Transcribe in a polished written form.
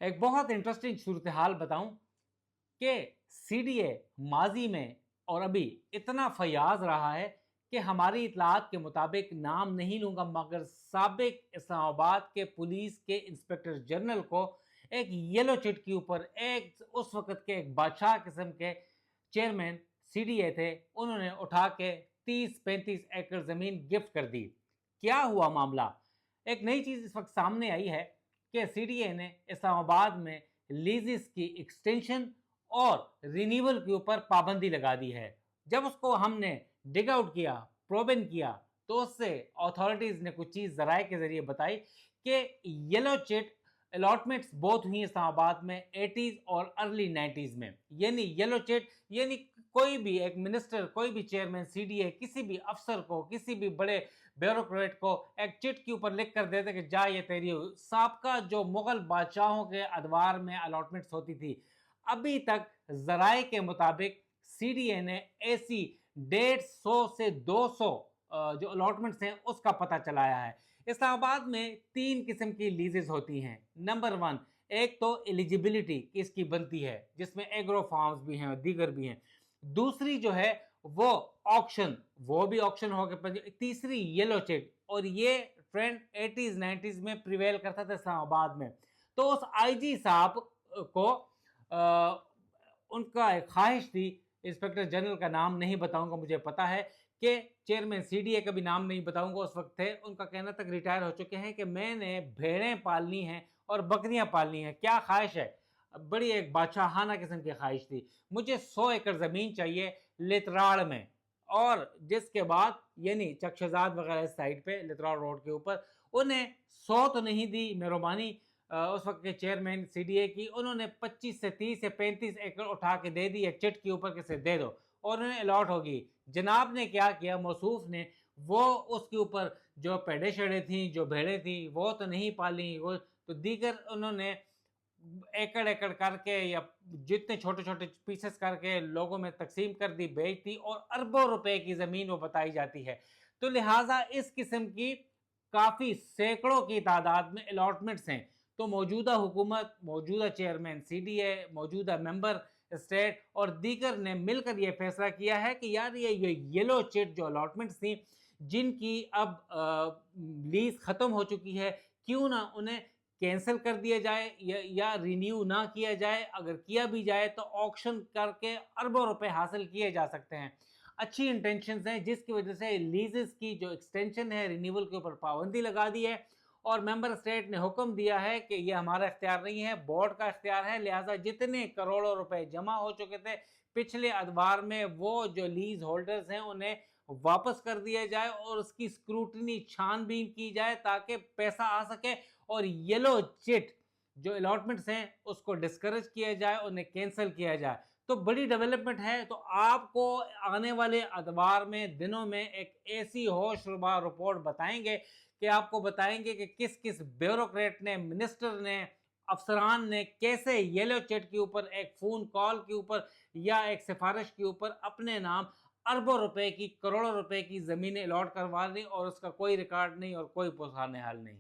एक बहुत इंटरेस्टिंग सूरत हाल बताऊं कि सीडीए माजी में और अभी इतना फयाज रहा है कि हमारी इतलात के मुताबिक, नाम नहीं लूंगा, मगर साबिक इस्लामाबाद के पुलिस के इंस्पेक्टर जनरल को एक येलो चिट के ऊपर एक उस वक्त के एक बादशाह किस्म के चेयरमैन सीडीए थे, उन्होंने उठा के 30-35 एकड़ जमीन गिफ्ट कर दी। क्या हुआ मामला? एक नई चीज इस वक्त सामने आई है कि सीडीए ने इस्लामाबाद में लीजेस की एक्सटेंशन और रिन्यूअल के ऊपर पाबंदी लगा दी है। जब उसको हमने डिग आउट किया, प्रोबन किया, तो उससे अथॉरिटीज ने कुछ चीज जराए के जरिए बताई कि येलो चिट अलॉटमेंट्स बहुत हुई इस्लामाबाद में 80s और अर्ली 90s में। यानी येलो चिट यानी कोई भी एक मिनिस्टर, कोई भी चेयरमैन सीडीए किसी भी अफसर को, किसी भी बड़े ब्यूरोक्रेट को एक चिट के ऊपर लिख कर देते कि जा ये तेरी हो। साबका जो मुगल बादशाहों के अदवार में अलॉटमेंट्स होती थी, अभी तक जराए के मुताबिक सीडीए ने ऐसी 150 से 200 जो अलॉटमेंट्स हैं उसका पता चलाया है। इस्लामाबाद में 3 किस्म की लीजेस होती हैं। नंबर 1, एक तो एलिजिबिलिटी इसकी बनती है, जिसमें एग्रो फार्म्स भी हैं और दीगर भी हैं। दूसरी जो है वो ऑक्शन, वो भी ऑक्शन हो गए। तीसरी येलो चिट, और ये ट्रेंड 80s 90s में प्रिवेल करता था इस्लामाबाद में। तो उस आईजी साहब को उनका एक ख्वाहिश थी, इंस्पेक्टर जनरल का नाम नहीं बताऊंगा, मुझे पता है कि चेयरमैन सीडीए का भी नाम नहीं बताऊंगा, उस वक्त थे, उनका कहना तक रिटायर हो चुके हैं कि मैंने भेड़ें पालनी हैं और बकरियां पालनी हैं। क्या ख्वाहिश है? बड़ी एक बादशाहाना किस्म की ख्वाहिश थी। मुझे 100 एकड़ जमीन चाहिए लितराड़ में, और जिसके बाद यानी चकशजाद वगैरह साइड पे लितराड़ रोड के ऊपर उन्हें 100 तो नहीं दी मेहरबानी उस वक्त के चेयरमैन सीडीए की, उन्होंने 25 से 30 से 35 एकड़ उठा के दे दी एक चिट के ऊपर, किसे दे दो और उन्हें अलॉट होगी। जनाब ने क्या किया, मौसूफ ने, वो उसके ऊपर जो पेड़े शेड़े थी, जो भेड़ें थी, वो तो नहीं पाली, वो तो दीगर उन्होंने एकड़ एकड़ करके या जितने छोटे छोटे पीसेस करके लोगों में तकसीम कर दी, बेच दी, और अरबों रुपए की जमीन वो बताई जाती है। तो लिहाजा इस किस्म की काफी सैकड़ों की तादाद में अलॉटमेंट्स हैं। तो मौजूदा हुकूमत, मौजूदा चेयरमैन सीडीए, मौजूदा मेंबर स्टेट और दीगर ने मिलकर यह फैसला किया है कि यार ये येलो चिट जो अलॉटमेंट्स थी, जिनकी अब लीज खत्म हो चुकी है, क्यों ना उन्हें कैंसिल कर दिया जाए या रिन्यू ना किया जाए। अगर किया भी जाए तो ऑक्शन करके अरबों रुपए हासिल किए जा सकते हैं। अच्छी इंटेंशंस हैं, जिसकी वजह से लीजेस की जो एक्सटेंशन है, रिन्यूअल के ऊपर पाबंदी लगा दी है, और मेंबर स्टेट ने हुक्म दिया है कि ये हमारा इख्तियार नहीं है, बोर्ड का इख्तियार है। लिहाजा जितने करोड़ों रुपए जमा हो चुके थे पिछले अदवार में, वो जो लीज होल्डर्स हैं उन्हें वापस कर दिया जाए और उसकी स्क्रूटनी, छानबीन की जाए, ताकि पैसा आ सके और येलो चिट जो अलॉटमेंट्स हैं उसको डिस्करेज किया जाए, उन्हें कैंसिल किया जाए। तो बड़ी डेवलपमेंट है। तो आपको आने वाले अदवार में, दिनों में एक ऐसी होशरुबा रिपोर्ट बताएंगे कि आपको बताएंगे कि किस किस ब्यूरोक्रेट ने, मिनिस्टर ने, अफसरान ने कैसे येलो चिट के ऊपर, एक फोन कॉल के ऊपर या एक सिफारिश के ऊपर अपने नाम अरबों रुपए की, करोड़ों रुपए की जमीनें अलॉट करवा ली, और उसका कोई रिकॉर्ड नहीं और कोई पुरसाने हाल नहीं।